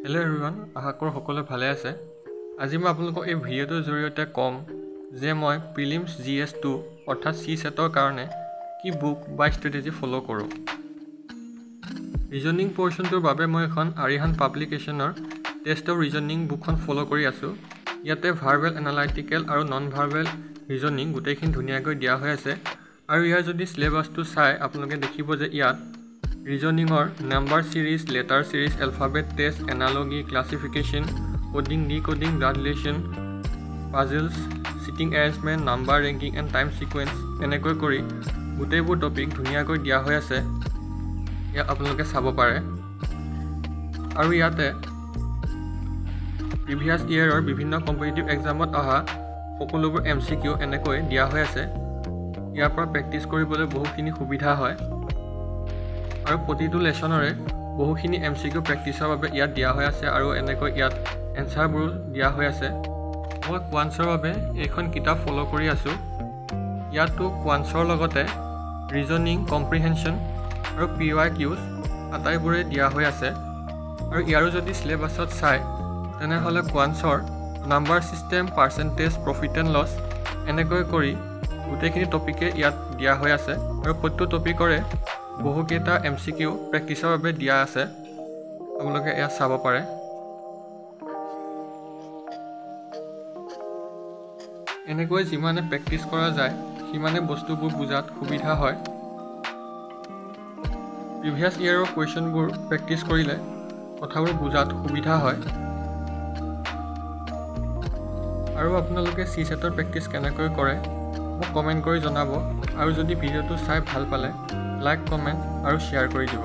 Hello' everyone, আশা কৰোঁ সকলোৱে ভালে আছে। আজি মই আপোনালোকক এই ভিডিঅ'টোৰ জৰিয়তে ক'ম যে মই প্ৰিলিমছ GS2 অৰ্থাৎ CSAT কাৰণে কি বুক বা ষ্ট্ৰেটেজি ফ'ল' কৰোঁ। ৰিজনিং পৰ্চনটোৰ বাবে মই এখন আৰিহান পাব্লিকেশ্যনৰ টেষ্ট অফ ৰিজনিং বুকখন ফ'ল' কৰি আছোঁ। ইয়াতে ভাৰ্বেল, এনালাইটিকেল আৰু নন ভাৰ্বেল ৰিজনিং গোটেইখিনি ধুনীয়াকৈ দিয়া হৈ আছে। আৰু ইয়াৰ যদি চিলেবাছটো চাই আপোনালোকে দেখিব যে ইয়াত ৰিজনিঙৰ number series, letter series, alphabet test, analogy, classification, coding, decoding, blood relation, puzzles, seating arrangement, number ranking and time sequence এনেকৈ কৰি গোটেইবোৰ টপিক ধুনীয়াকৈ দিয়া হৈ আছে। ইয়াত আপোনালোকে চাব পাৰে। আৰু ইয়াতে প্ৰিভিয়াছ ইয়েৰৰ বিভিন্ন কম্পিটিটিভ এক্সামত অহা সকলোবোৰ MCQ এনেকৈ দিয়া হৈ আছে। ইয়াৰ পৰা প্ৰেক্টিছ কৰিবলৈ বহুখিনি সুবিধা হয় আৰু প্ৰতিটো লেচনৰে বহুখিনি MCQ প্ৰেক্টিছৰ বাবে ইয়াত দিয়া হৈ আছে আৰু এনেকৈ ইয়াত এনচাৰবোৰো দিয়া হৈ আছে। মই কোৱান্টছৰ বাবে এইখন কিতাপ ফ'ল' কৰি আছোঁ। ইয়াতো কোৱান্টছৰ লগতে ৰিজনিং, কম্প্ৰিহেনশ্যন আৰু PYQs আটাইবোৰে দিয়া হৈ আছে। আৰু ইয়াৰো যদি চিলেবাছত চাই তেনেহ'লে কোৱান্টছৰ number system, percentage, profit and loss এনেকৈ কৰি গোটেইখিনি টপিকে ইয়াত দিয়া হৈ আছে আৰু প্ৰতিটো টপিকৰে বহুকেইটা MCQ প্ৰেক্টিছৰ বাবে দিয়া আছে। আপোনালোকে ইয়াত চাব পাৰে। এনেকৈ যিমানে প্ৰেক্টিছ কৰা যায় সিমানে বস্তুবোৰ বুজাত সুবিধা হয়। প্ৰিভিয়াছ ইয়েৰৰ কুৱেশ্যনবোৰ প্ৰেক্টিছ কৰিলে কথাবোৰ বুজাত সুবিধা হয়। আৰু আপোনালোকে CSATৰ প্ৰেক্টিছ কেনেকৈ কৰে মোক কমেণ্ট কৰি জনাব। আৰু যদি ভিডিঅ'টো চাই ভাল পালে লাইক, কমেণ্ট আৰু শ্বেয়াৰ কৰি দিব।